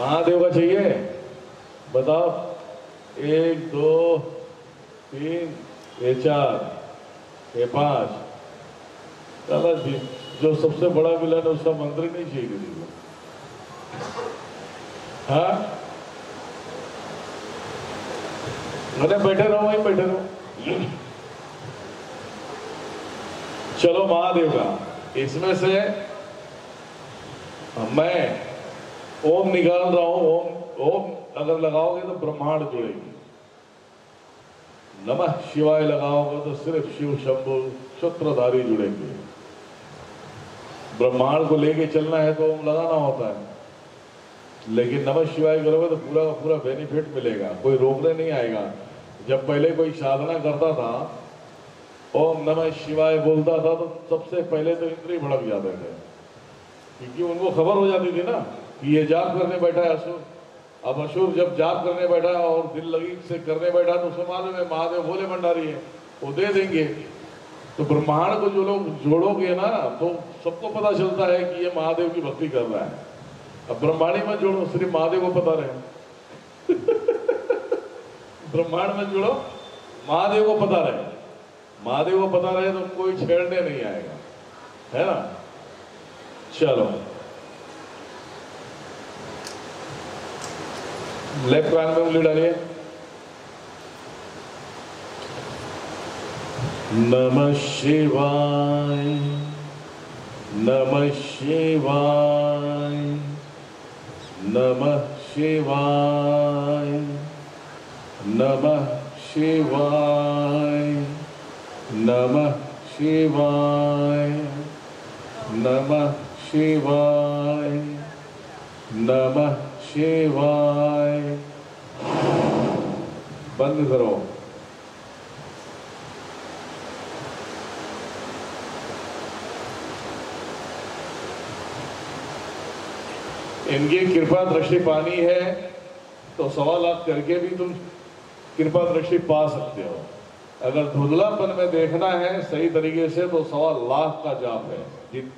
महादेव का चाहिए? बताओ। 1 2 3 ये 4 ये 5। चलो जी, जो सबसे बड़ा विलन है उसका मंत्र ही नहीं चाहिए किसी को। हाँ, अरे बैठे रहो, वहीं बैठे रहो। चलो महादेव का, इसमें से मैं ओम निकाल रहा हूं। ओम ओम अगर लगाओगे तो ब्रह्मांड जुड़ेगी। नमः शिवाय लगाओगे तो सिर्फ शिव शंभु सूत्रधारी जुड़ेंगे। ब्रह्मांड को लेके चलना है तो ओम लगाना होता है, लेकिन नमः शिवाय करोगे तो पूरा का पूरा बेनिफिट मिलेगा, कोई रोकने नहीं आएगा। जब पहले कोई साधना करता था, ओम नमः शिवाय बोलता था तो सबसे पहले तो इंद्रिय भड़क जाते थे, क्योंकि उनको खबर हो जाती थी ना कि ये जाप करने बैठा है असुर। अब असुर जब जाप करने बैठा और दिल लगी से करने बैठा तो उसको मालूम है महादेव भोले भंडारी है, वो दे देंगे। तो ब्रह्मांड को जो लोग जोड़ोगे ना तो सबको पता चलता है कि ये महादेव की भक्ति कर रहा है। अब ब्रह्मांड में जोड़ो, सिर्फ महादेव को पता रहे। ब्रह्मांड में जोड़ो, महादेव को पता रहे। महादेव को पता रहे तो कोई छेड़ने नहीं आएगा, है ना। चलो, लेफ्ट कान में उंगली डालिए। नमः शिवाय नमः शिवाय नमः शिवाय नमः शिवाय नमः शिवाय नमः शिवाय नमः शिवाय। बंद करो। इनकी कृपा दृष्टि पानी है तो 1.25 लाख करके भी तुम कृपा दृष्टि पा सकते हो। अगर धुंधलापन में देखना है सही तरीके से तो 1.25 लाख का जाप है। जिन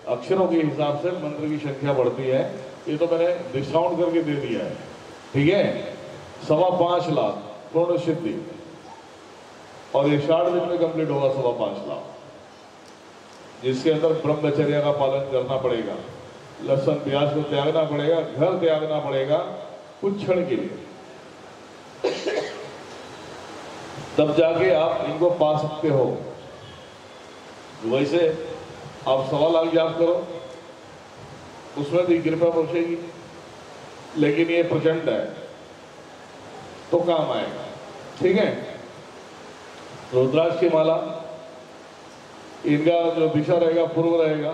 अक्षरों के हिसाब से मंत्र की संख्या बढ़ती है। ये तो मैंने डिस्काउंट करके दे दिया है, ठीक है। 5.25 लाख पूर्ण सिद्धि, और ये 60 दिन में कंप्लीट होगा 5.25 लाख, जिसके अंदर ब्रह्मचर्य का पालन करना पड़ेगा, लहसुन प्याज को त्यागना पड़ेगा, घर त्यागना पड़ेगा कुछ क्षण के लिए, तब जाके आप इनको पा सकते हो। वैसे आप 1.25 लाख जाप करो, उसमें भी कृपा पहुंचेगी, लेकिन ये प्रचंड है तो काम आएगा, ठीक है। रुद्राक्ष की माला, इनका जो दिशा रहेगा पूर्व रहेगा,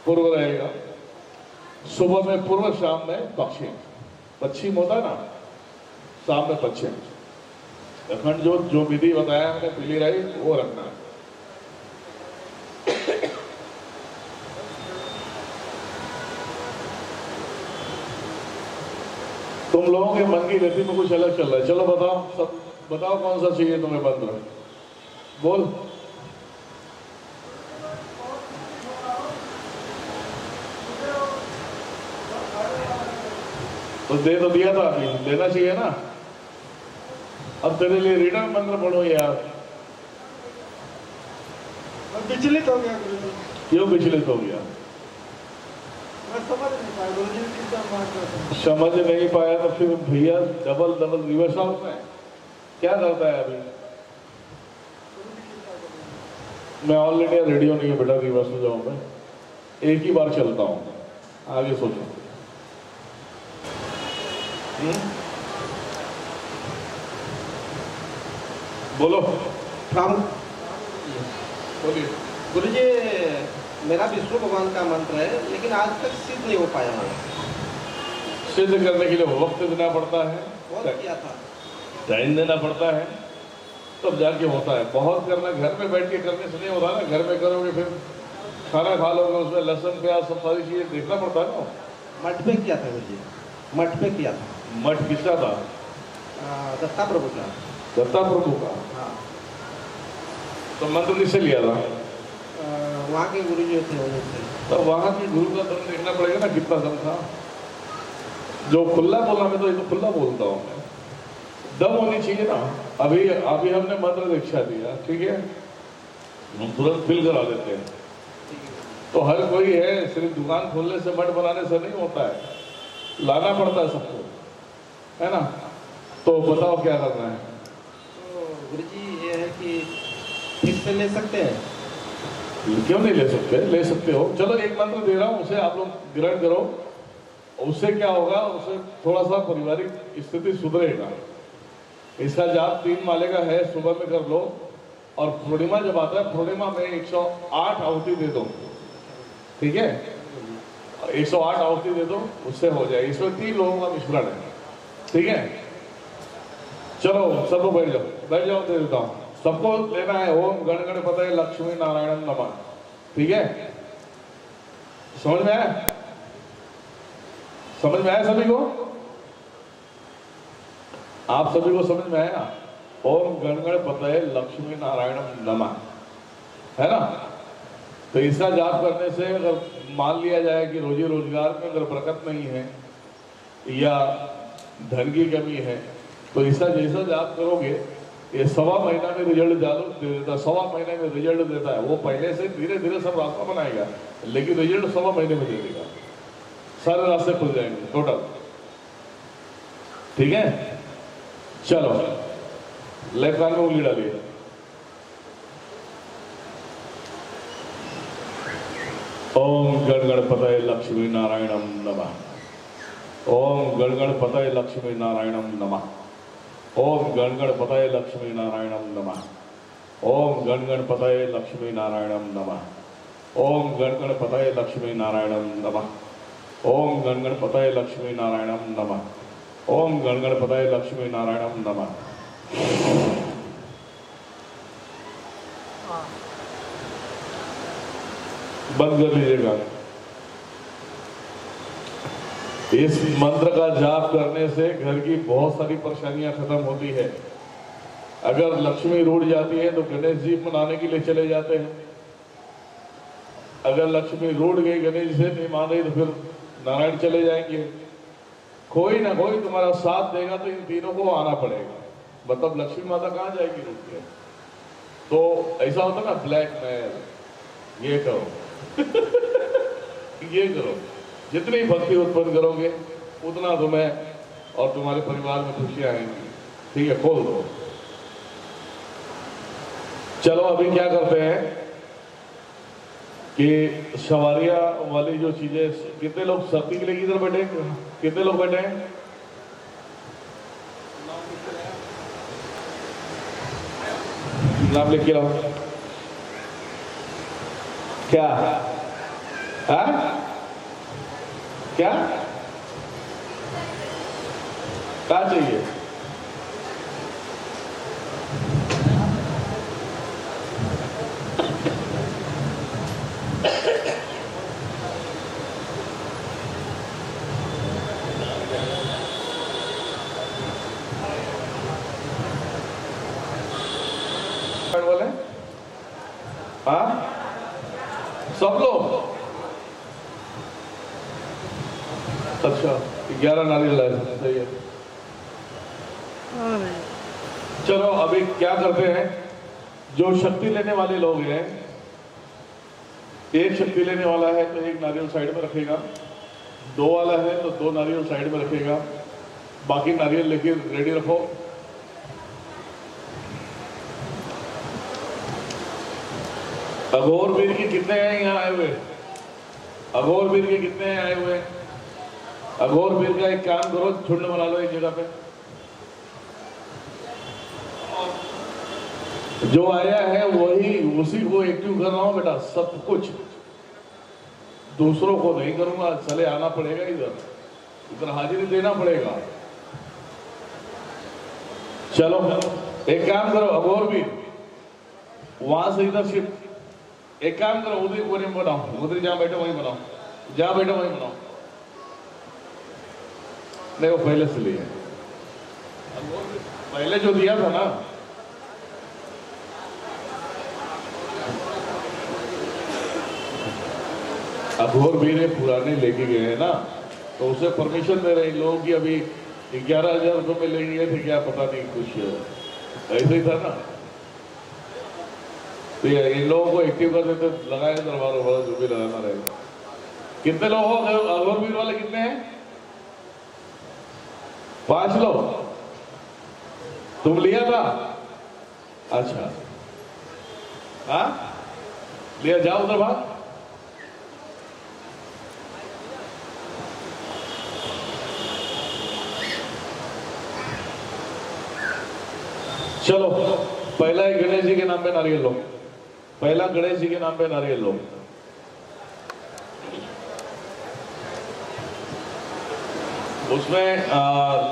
पूर्व रहेगा। सुबह में पूर्व, शाम में पश्चिम। पश्चिम होता है ना, शाम में पश्चिम। अखंड जो विधि बताया मैंने पीली राई वो रखना है। तुम लोगों के मन की गति में कुछ अलग चल रहा है। चलो बताओ, सब बताओ कौन सा चाहिए तुम्हें मंत्र, बोल। तो दे तो दिया था, अभी देना चाहिए ना। अब तेरे लिए रिटर्न मंत्र पढ़ो यार। विचलित हो गया। क्यों विचलित हो गया? समझ नहीं पाया तो फिर भैया डबल रिवर्स आउट में क्या करता है अभी? मैं ऑल इंडिया रेडियो नहीं है बेटा, रिवर्स हो जाऊं मैं, एक ही बार चलता हूं, आगे सोचो। बोलो। बोलिए। गुरु जी, मेरा विष्णु भगवान का मंत्र है, लेकिन आज तक सिद्ध नहीं हो पाया है। सिद्ध करने के लिए वक्त देना पड़ता है, बहुत किया था, टाइम देना पड़ता है, तब जाके होता है। बहुत करना घर में बैठ के करने से नहीं होता ना। घर में करोगे फिर खाना खा लोगे, उसमें लहसुन प्याज सब सारी चीजें देखना पड़ता है ना। मठ पे किया था गुरु जी, मठ पे किया था। मठ किसका था? दत्ता प्रभु का। दत्ता प्रभु का? हाँ। तो मंत्र किससे लिया था? वहाँ के गुरु जी थे, वजह से। तो वहाँ के गुरु का दम देखना पड़ेगा ना, कितना दम था। जो खुला बोलना, मैं तो ये तो खुला बोलता हूँ मैं, दम होनी चाहिए ना। अभी अभी हमने मंत्र दीक्षा दिया, ठीक है, हम तुरंत फिल करा देते हैं। तो हर कोई है, सिर्फ दुकान खोलने से मठ बनाने से नहीं होता है, लाना पड़ता है सबको, है ना। तो बताओ क्या करना है। तो गुरुजी ये है कि ठीक से ले सकते हैं? क्यों नहीं ले सकते, ले सकते हो। चलो एक मंत्र दे रहा हूं, उसे आप लोग ग्रहण करो। उससे क्या होगा, उससे थोड़ा सा पारिवारिक स्थिति सुधरेगा। इसका जाप 3 माले का है, सुबह में कर लो। और पूर्णिमा जब आता है, पूर्णिमा में 108 आहुति दे दो, ठीक है, 108 आहुति दे दो, उससे हो जाए। इसमें 3 लोगों का मिश्रण है, ठीक है। चलो सब लोग बैठ जाओ, बैठ जाओ, दे देता हूँ। सबको लेना है ओम गण गणपतये लक्ष्मी नारायण नमः, ठीक है। समझ में आया, समझ में आया सभी को? आप सभी को समझ में आया? ओम गण गणपतये लक्ष्मी नारायण नमः, है ना। तो इसका जाप करने से अगर मान लिया जाए कि रोजी रोजगार में अगर बरकत नहीं है या धन की कमी है, तो इसका जैसा जाप करोगे, ये 1.25 महीना में रिजल्ट दे देता है। 1.25 महीने में रिजल्ट देता है। वो पहले से धीरे धीरे सब रास्ता बनाएगा, लेकिन रिजल्ट 1.25 महीने में दे देगा। सारे रास्ते खुल जाएंगे टोटल, ठीक है। चलो लेफ्ट कान में उंगली डालिए। ओम गण गणपतये लक्ष्मी नारायणम नमः। ओम गण गणपतये लक्ष्मी नारायणम नमः। ओम गण गणपतये लक्ष्मी नारायणम नमः। ओम गण गणपतये लक्ष्मी नारायणम नमः। ओम गण गणपतये लक्ष्मी नारायणम नमः। ओम गण गणपतये लक्ष्मी नारायणम नमः। ओम गण गणपतये लक्ष्मी नारायणम नमः। बंद कर लीजिएगा। इस मंत्र का जाप करने से घर की बहुत सारी परेशानियां खत्म होती है। अगर लक्ष्मी रूठ जाती है तो गणेश जी मनाने के लिए चले जाते हैं। अगर लक्ष्मी रूठ गई, गणेश से नहीं मान रही, तो फिर नारायण चले जाएंगे। कोई ना कोई तुम्हारा साथ देगा, तो इन तीनों को आना पड़ेगा। मतलब लक्ष्मी माता कहाँ जाएगी रूठ के? तो ऐसा होता ना, ब्लैकमेल, ये करो ये करो। जितनी भक्ति उत्पन्न करोगे उतना तुम्हें और तुम्हारे परिवार में खुशियां आएंगी, ठीक है। खोल दो। चलो अभी क्या करते हैं कि सवारियां वाली जो चीजें, कितने लोग सती के लिए किधर बैठे, कितने लोग बैठे हैं? नाम लिख के लाओ। क्या क्या क्या चाहिए? बोले हाँ, सब लोग। अच्छा 11 नारियल लाए, सही है। चलो अभी क्या करते हैं, जो शक्ति लेने वाले लोग हैं, एक शक्ति लेने वाला है तो एक नारियल साइड में रखेगा, 2 वाला है तो 2 नारियल साइड में रखेगा, बाकी नारियल लेके रेडी रखो। अघोर वीर के कितने हैं यहाँ आए हुए? अघोर वीर के कितने हैं आए हुए? अघोर वीर का एक काम करो, झुंड बना लो एक जगह पे। जो आया है वही, उसी को एक्टिव कर रहा हूं बेटा, सब कुछ। दूसरों को नहीं करूंगा, चले आना पड़ेगा, इधर हाजिरी देना पड़ेगा। चलो एक काम करो, अघोर वीर वहां से इधर शिफ्ट। एक काम करो, उधर कोने में बनाओ, उधर जहां बैठो वहीं बनाओ, जहां बैठो वहीं बनाओ। नहीं वो पहले से लिया, पहले जो दिया था ना, अघोर वीर पुराने लेके गए हैं ना, तो उसे परमिशन दे रहे इन लोगों की अभी 11,000 रुपये में लेंगे थे क्या, पता नहीं, कुछ ऐसे ही था ना। तो इन लोगों को एक्टिव कर देते, लगाए दरबार वाला जो भी लगाना रहेगा। कितने लोग हो अघोर वीर वाले, कितने हैं? 5 लोग। तुम लिया था? अच्छा, हाँ लिया, जाओ उधर भाग। चलो, पहला ही गणेश जी के नाम पे नारियल लो, पहला गणेश जी के नाम पे नारियल लो। उसमें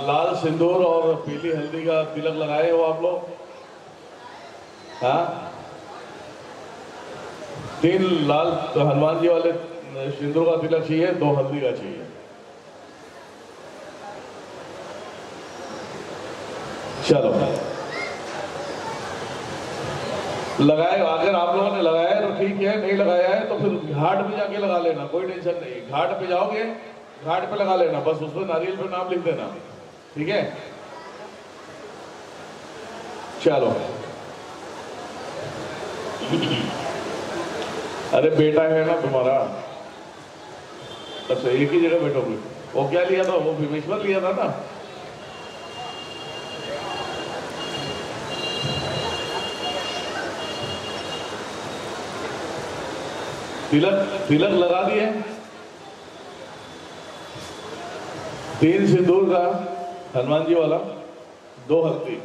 लाल सिंदूर और पीली हल्दी का तिलक लगाए हो आप लोग? हाँ, 3 लाल हनुमान जी वाले सिंदूर का तिलक चाहिए, 2 हल्दी का चाहिए। चलो, लगाए। अगर आप लोगों ने लगाया है तो ठीक है, नहीं लगाया है तो फिर घाट पे जाके लगा लेना, कोई टेंशन नहीं। घाट पे जाओगे, घाट पे लगा लेना, बस उसमें नारियल पे नाम लिख देना, ठीक है? चलो, अरे बेटा है ना तुम्हारा, अच्छा एक ही जगह बैठोगे। वो क्या लिया था, वो भीमेश्वर लिया था ना। तिलक लगा दिए, 3 सिंदूर का हनुमान जी वाला, 2 हल्दी।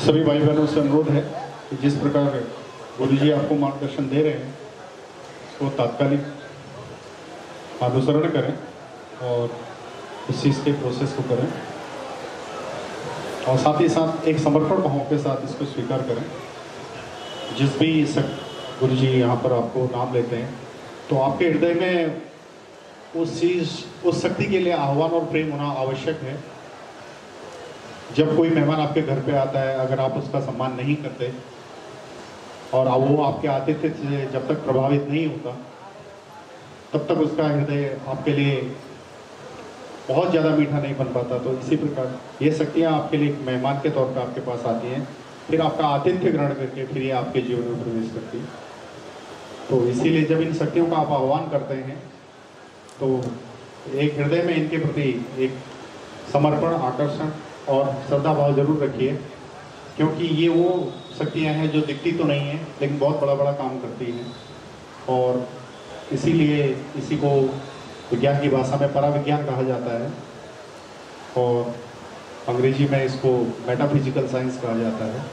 सभी भाई बहनों से अनुरोध है कि जिस प्रकार गुरु जी आपको मार्गदर्शन दे रहे हैं उसको तात्कालिक अनुसरण करें और इस चीज़ के प्रोसेस को करें, और साथ ही साथ एक समर्पण भाव के साथ इसको स्वीकार करें। जिस भी गुरु जी यहाँ पर आपको नाम लेते हैं तो आपके हृदय में उस शक्ति के लिए आह्वान और प्रेम होना आवश्यक है। जब कोई मेहमान आपके घर पे आता है, अगर आप उसका सम्मान नहीं करते और वो आपके आतिथ्य से जब तक प्रभावित नहीं होता तब तक उसका हृदय आपके लिए बहुत ज़्यादा मीठा नहीं बन पाता। तो इसी प्रकार ये शक्तियाँ आपके लिए मेहमान के तौर पर आपके पास आती हैं, फिर आपका आतिथ्य ग्रहण करके फिर ये आपके जीवन में प्रवेश करती है। तो इसीलिए जब इन शक्तियों का आप आह्वान करते हैं तो एक हृदय में इनके प्रति एक समर्पण, आकर्षण और श्रद्धा भाव जरूर रखिए, क्योंकि ये वो शक्तियाँ हैं जो दिखती तो नहीं हैं लेकिन बहुत बड़ा बड़ा काम करती हैं। और इसीलिए इसी को विज्ञान की भाषा में पराविज्ञान कहा जाता है और अंग्रेजी में इसको मेटाफिजिकल साइंस कहा जाता है।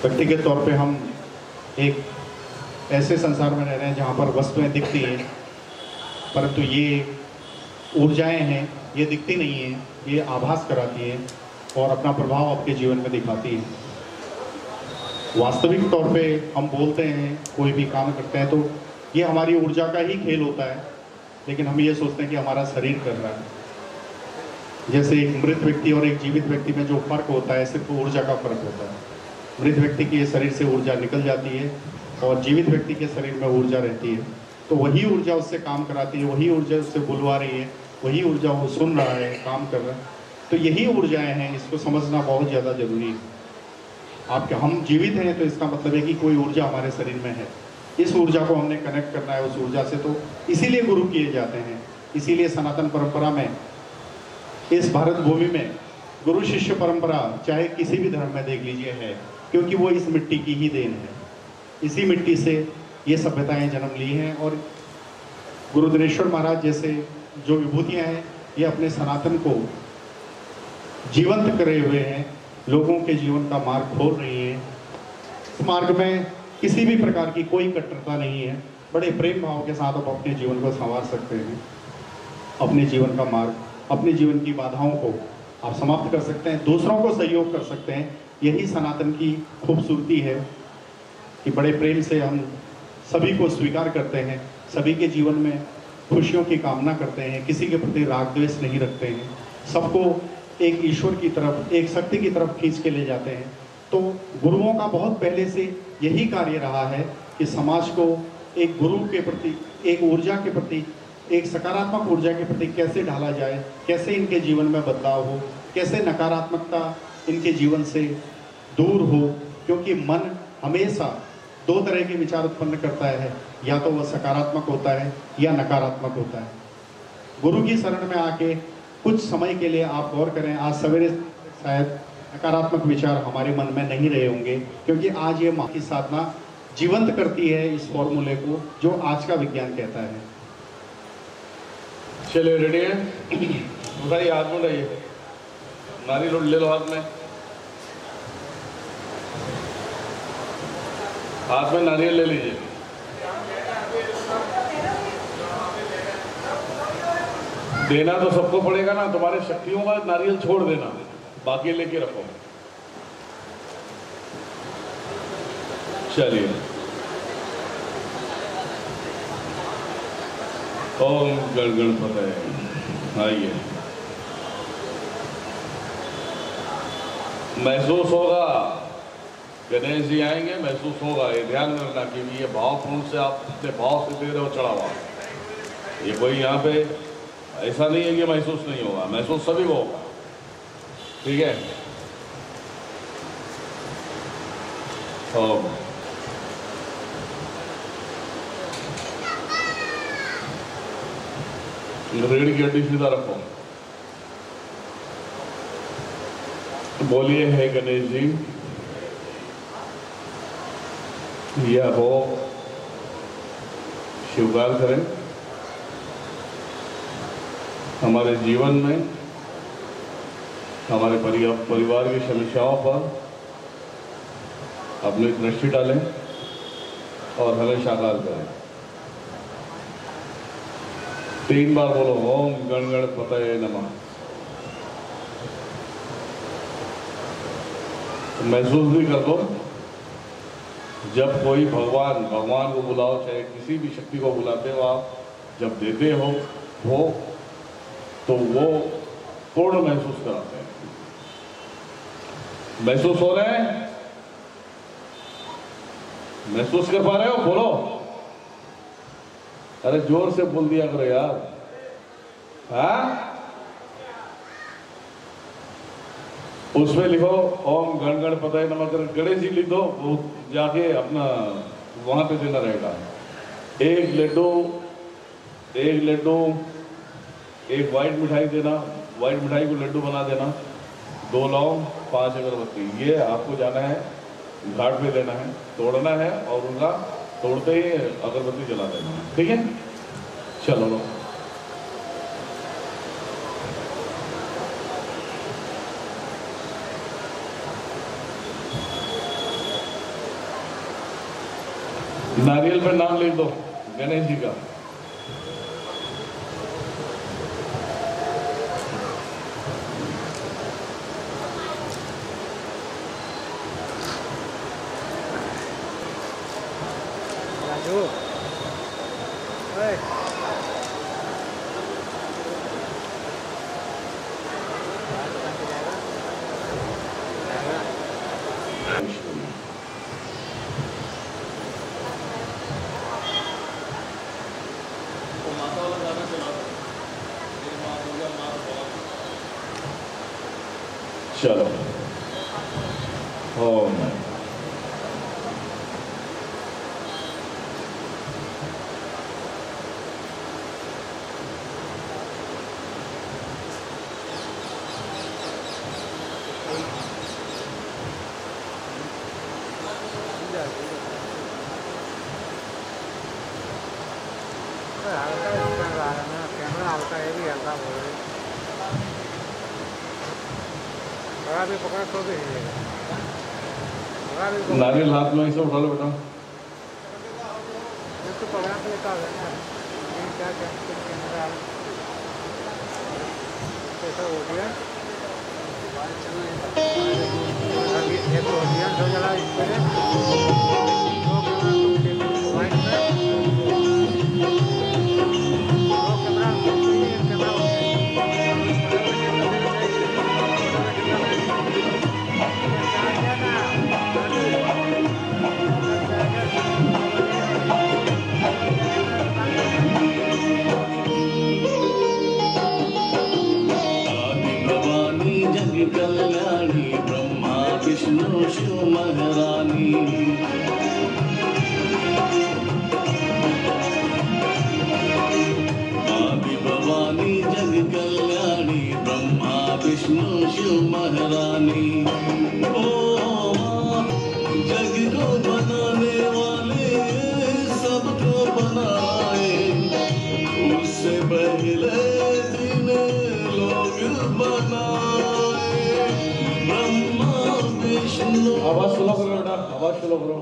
व्यक्तिगत तौर पे हम एक ऐसे संसार में रह रहे हैं जहाँ पर वस्तुएं दिखती हैं, परंतु ये ऊर्जाएं हैं, ये दिखती नहीं हैं, ये आभास कराती हैं और अपना प्रभाव आपके जीवन में दिखाती हैं। वास्तविक तौर पे हम बोलते हैं, कोई भी काम करते हैं तो ये हमारी ऊर्जा का ही खेल होता है, लेकिन हम ये सोचते हैं कि हमारा शरीर कर रहा है। जैसे एक मृत व्यक्ति और एक जीवित व्यक्ति में जो फर्क होता है, सिर्फ ऊर्जा का फर्क होता है। मृत व्यक्ति के शरीर से ऊर्जा निकल जाती है और जीवित व्यक्ति के शरीर में ऊर्जा रहती है। तो वही ऊर्जा उससे काम कराती है, वही ऊर्जा उससे बुलवा रही है, वही ऊर्जा वो सुन रहा है, काम कर रहा है। तो यही ऊर्जाएं हैं, इसको समझना बहुत ज़्यादा जरूरी है। आपके हम जीवित हैं तो इसका मतलब है कि कोई ऊर्जा हमारे शरीर में है, इस ऊर्जा को हमने कनेक्ट करना है उस ऊर्जा से। तो इसीलिए गुरु किए जाते हैं, इसीलिए सनातन परंपरा में, इस भारत भूमि में गुरु शिष्य परंपरा चाहे किसी भी धर्म में देख लीजिए है, क्योंकि वो इस मिट्टी की ही देन है। इसी मिट्टी से ये सभ्यताएं जन्म ली हैं और गुरु दिनेश्वर महाराज जैसे जो विभूतियाँ हैं ये अपने सनातन को जीवंत करे हुए हैं, लोगों के जीवन का मार्ग खोल रही हैं। इस मार्ग में किसी भी प्रकार की कोई कट्टरता नहीं है, बड़े प्रेम भाव के साथ आप अपने जीवन को संवार सकते हैं। अपने जीवन का मार्ग, अपने जीवन की बाधाओं को आप समाप्त कर सकते हैं, दूसरों को सहयोग कर सकते हैं। यही सनातन की खूबसूरती है कि बड़े प्रेम से हम सभी को स्वीकार करते हैं, सभी के जीवन में खुशियों की कामना करते हैं, किसी के प्रति राग द्वेष नहीं रखते हैं, सबको एक ईश्वर की तरफ, एक शक्ति की तरफ खींच के ले जाते हैं। तो गुरुओं का बहुत पहले से यही कार्य रहा है कि समाज को एक गुरु के प्रति, एक ऊर्जा के प्रति, एक सकारात्मक ऊर्जा के प्रति कैसे ढाला जाए, कैसे इनके जीवन में बदलाव हो, कैसे नकारात्मकता इनके जीवन से दूर हो। क्योंकि मन हमेशा दो तरह के विचार उत्पन्न करता है, या तो वह सकारात्मक होता है या नकारात्मक होता है। गुरु की शरण में आके कुछ समय के लिए आप गौर करें, आज सवेरे शायद नकारात्मक विचार हमारे मन में नहीं रहे होंगे, क्योंकि आज ये माँ की साधना जीवंत करती है इस फॉर्मूले को जो आज का विज्ञान कहता है। चलिए रेडी है, उठाइए हाथ में, उठाइए नारियल ले लो हाथ में, हाथ में नारियल ले लीजिए। देना तो सबको पड़ेगा ना, तुम्हारे शक्तियों का नारियल छोड़ देना, बाकी लेके रखो। चलिए, ओम गणपतये। आइए, महसूस होगा गणेश जी आएंगे, महसूस होगा। ये ध्यान में रखना कि ये भावपूर्ण से आप अपने भाव से दे रहे हो चढ़ावा। ये कोई यहाँ पे ऐसा नहीं है कि महसूस नहीं होगा, महसूस सभी को होगा, ठीक है। ओम रीढ़ की हड्डी सीधा रखो, बोलिए हे गणेश जी, यह हो स्वीकार करें हमारे जीवन में, हमारे परिवार की समस्याओं पर अपनी दृष्टि डालें और हमें साकार करें। 3 बार बोलो, ओम गणपतये नमः। महसूस भी कर दो, जब कोई भगवान को बुलाओ, चाहे किसी भी शक्ति को बुलाते हो आप, जब देते हो वो तो वो पूर्ण महसूस कराते हैं। महसूस हो रहे हैं? महसूस कर पा रहे हो? बोलो, अरे जोर से बोल दिया करो यार। हाँ, उसमें लिखो ओम गणपतये नमः कर, गणेश जी लिख दो, वो जाके अपना वहां पे देना रहेगा। एक लड्डू, एक व्हाइट मिठाई देना, व्हाइट मिठाई को लड्डू बना देना, 2 लौंग, 5 अगरबत्ती, ये आपको जाना है घाट पे देना है, तोड़ना है और उनका तोड़ते ही अगरबत्ती जला देना है, ठीक है। चलो लो, नारियल पे नाम लिख दो गणेश जी का। राजू, ओए, चलो, ओम हल्का स्कैन आ रहा है ना, कैमरा हल्का, ये भी हल्का हो रहा है। बड़ा भी पकड़ा तो भी हिलेगा, बड़ा भी पकड़ा नारियल हाथ में ऐसे उठा लो बेटा। तो पकड़ा तो लेता है ना, ये क्या कैमरा कैसा हो गया, ये तो हो गया, जो जला इस पर दो कैमरा वाइट में कल्याणी ब्रह्मा विष्णु शिव महारानी। आदि भवानी जग कल्याणी ब्रह्मा विष्णु शिव महारानी। ओ माँ जग को बनाने वाले सबको बनाए, उससे पहले दिन लोग बनाए। ब्रह्मा विष्णु आवाज स्लो करो बेटा, आवाज स्लो करो।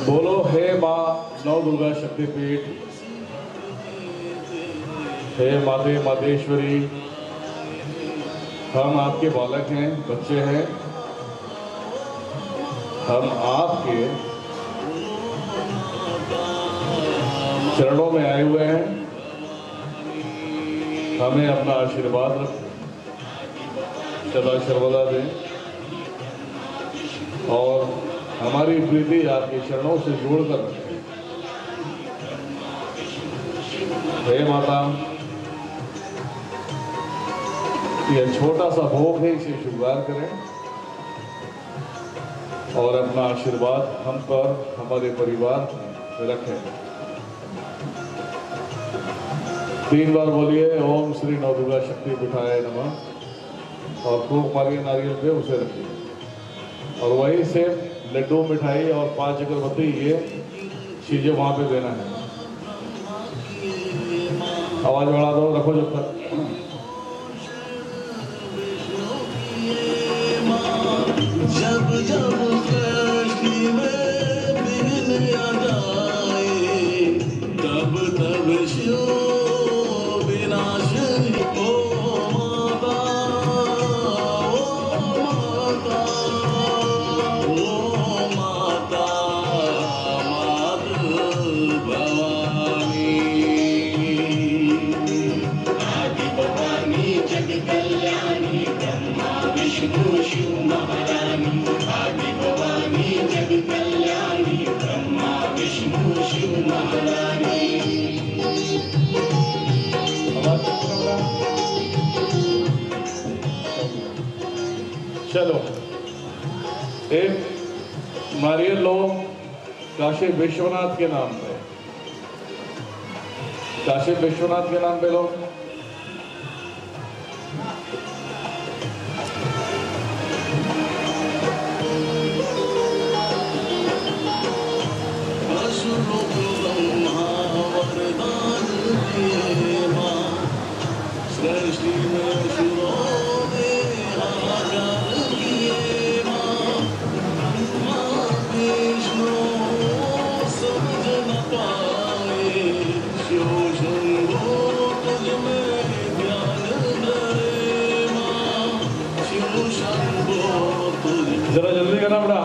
बोलो हे माँ नौ दुर्गा शक्तिपीठ, हे माते मातेश्वरी, हम आपके बालक हैं, बच्चे हैं, हम आपके चरणों में आए हुए हैं, हमें अपना आशीर्वाद रखें, सदा सर्वदा दें और हमारी प्रीति आपके चरणों से जोड़कर रखें। हे माता, यह छोटा सा भोग है, इसे स्वीकार करें और अपना आशीर्वाद हम पर, हमारे परिवार में रखें। 3 बार बोलिए ओम श्री नौ दुर्गा शक्ति पीठाय नमः और फूंक मारिए नारियल पे, उसे रखिए और वहीं से लड्डू मिठाई और 5 अगरबत्ती ये चीजें वहां पे देना है। आवाज बढ़ा दो, रखो जब तक। जब जब सृष्टि में विघ्न आ जाए, तब तब शिव विनाशनी। ओ माता, ओ माता, ओ माता मातृ भवानी। आदि भवानी जग कल्याणी ब्रह्मा विष्णु शिव महारानी। आदि भवानी जग कल्याणी ब्रह्मा विष्णु शिव महारानी। चलो एक नारियल लो काशी विश्वनाथ के नाम पे, काशी विश्वनाथ के नाम पे लो। असुरों को ब्रह्मा वरदान दिए माँ, सृष्टि में असुरों ने हाहाकार किए माँ। ब्रह्मा विष्णु समझ न पाए, शिव शंभो तुझ में ध्यान धरे माँ। शिव शंभो तुझ जरा जल्दी करना बेटा।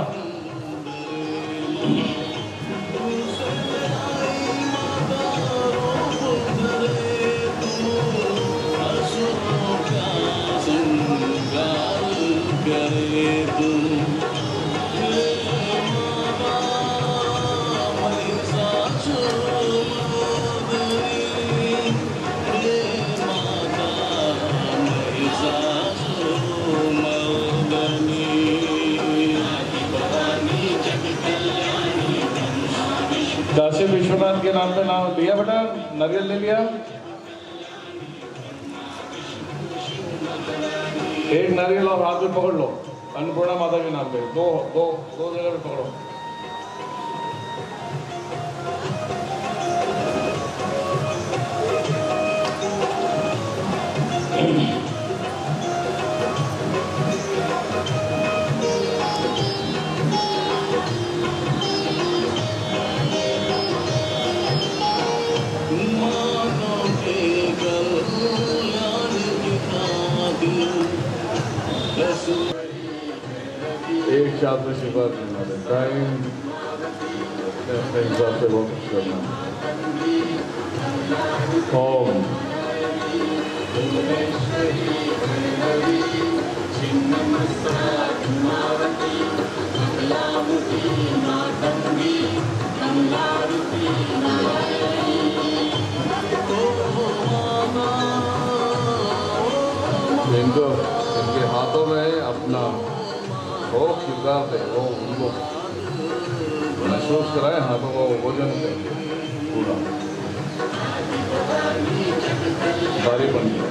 काशी विश्वनाथ के नाम पे नाम लिया बेटा, नारियल ले लिया। एक नारियल और हाथ में पकड़ लो, अन्नपूर्णा माता के नाम पे। दो दो दो जगह पे पकड़ो। एक साथ में शिफा देना है, टाइम अपने हिसाब से बहुत कुछ करना है। ओम ओ स्वीकार थे, वो उनको महसूस कराए हाथों को वजन देंगे पूरा भारी बन गया।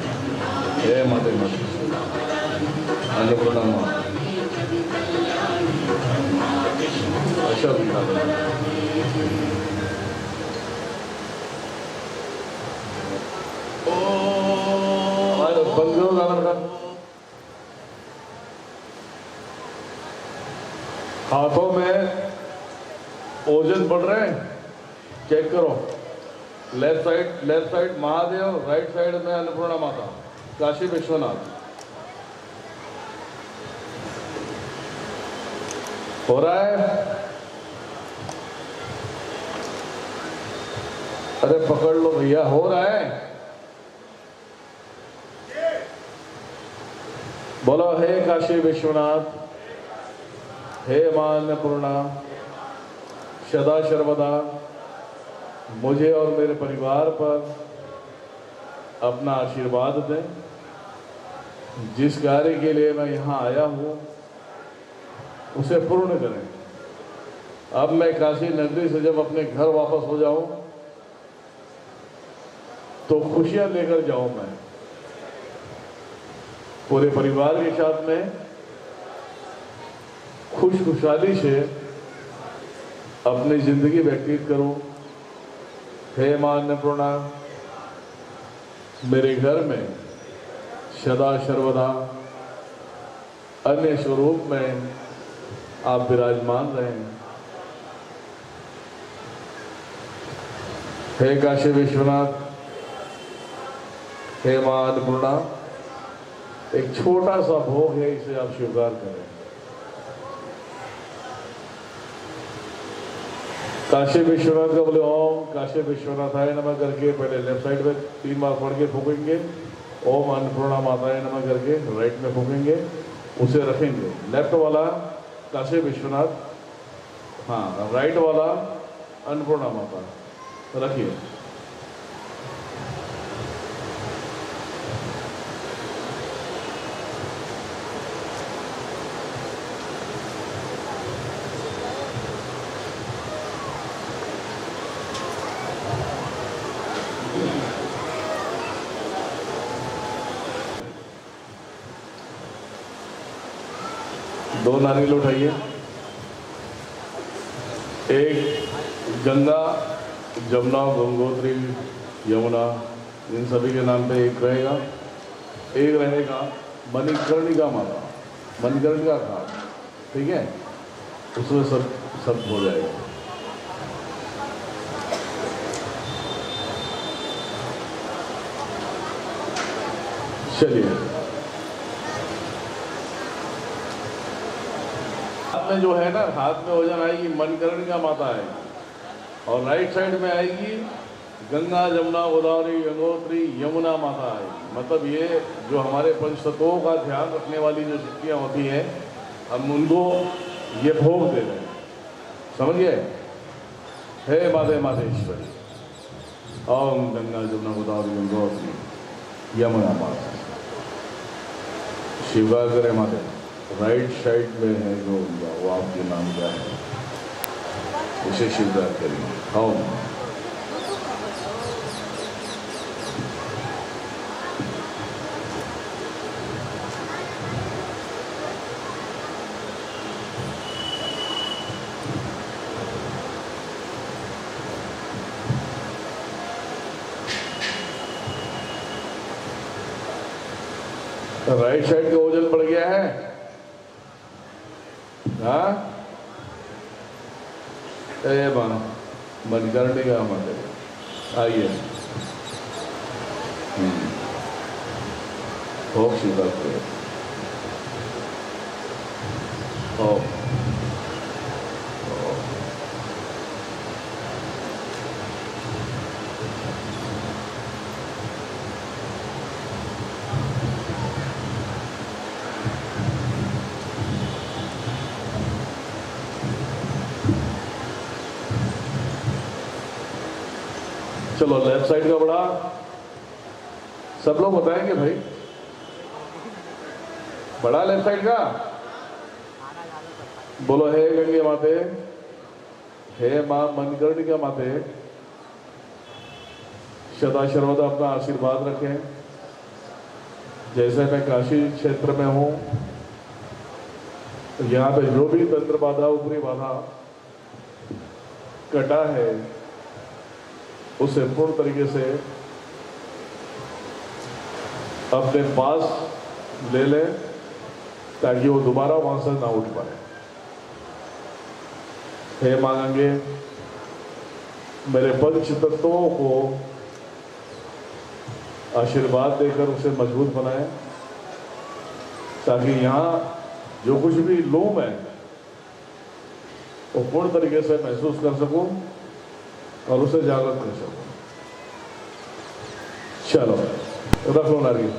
हे माते माते अन्नपूर्णा माँ अच्छा दिखा बंद करो गाना बेटा। हाथों में ओजन बढ़ रहे हैं, चेक करो। Left side Mahadev, right side में अन्नपूर्णा माता, काशी विश्वनाथ। हो रहा है? अरे पकड़ लो भैया, हो रहा है? बोलो हे काशी विश्वनाथ, हे मां अन्नपूर्णा, सदा सर्वदा मुझे और मेरे परिवार पर अपना आशीर्वाद दें। जिस कार्य के लिए मैं यहाँ आया हूँ उसे पूर्ण करें। अब मैं काशी नगरी से जब अपने घर वापस हो जाऊं तो खुशियां लेकर जाऊं। मैं पूरे परिवार के साथ में खुशहाली से अपनी जिंदगी व्यतीत करूं। हे मां अन्नपूर्णा, मेरे घर में सदा सर्वदा अन्य स्वरूप में आप विराजमान रहें। हे काशी विश्वनाथ, हे मां अन्नपूर्णा, एक छोटा सा भोग है, इसे आप स्वीकार करें। काशी विश्वनाथ का बोले ओम काशी विश्वनाथाय नमः करके पहले लेफ्ट साइड में 3 बार पढ़ के फूकेंगे। ओम अन्नपूर्णा माताय नमः करके राइट में फूकेंगे, उसे रखेंगे। लेफ्ट वाला काशी विश्वनाथ, हाँ, राइट वाला अन्नपूर्णा माता रखिए। दो नारियल उठाइए। एक गंगा, जमुना, गंगोत्री, यमुना, इन सभी के नाम पे एक रहेगा। एक रहेगा मणिकर्णिका माता, मणिकर्णिका घाट, ठीक है, उसमें सब हो जाएगा। चलिए, हाथ में जो है ना, हाथ में वजन आएगी मणिकर्णिका माता है, और राइट साइड में आएगी गंगा, जमुना, गोदावरी, गंगोत्री, यमुना माता आएगी। मतलब ये जो हमारे पंचतत्वों का ध्यान रखने वाली जो शक्तियाँ होती हैं, हम उनको ये भोग दे रहे हैं, समझिए। हे माते मातेश्वरी, ओम गंगा, जमुना, गोदावरी, गंगोत्री, यमुना माता स्वीकार करें। माते राइट साइड में है जो वो आपके नाम का है, उसे स्वीकार करेंगे। आओ, राइट साइड का वजन बढ़ गया है। हाँ, मणिकर्णिका माता आइए, भोग स्वीकार करें। चलो, लेफ्ट साइड का बड़ा, सब लोग बताएंगे भाई, बड़ा लेफ्ट साइड का। बोलो हे गंगे माते, हे मां मनकर्णिका माते, सदा सर्वदा अपना आशीर्वाद रखें। जैसे मैं काशी क्षेत्र में हूँ, तो यहाँ पे जो भी तंत्र बाधा, ऊपरी बाधा कटा है, उसे पूर्ण तरीके से अपने पास ले लें, ताकि वो दोबारा वहां से ना उठ पाए। हे मां गंगे, मेरे पंच तत्वों को आशीर्वाद देकर उसे मजबूत बनाएं, ताकि यहाँ जो कुछ भी लोम है वो पूर्ण तरीके से महसूस कर सकूं और उसे जागृत कर सकूं। चलो रख लो नारियल।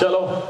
चलो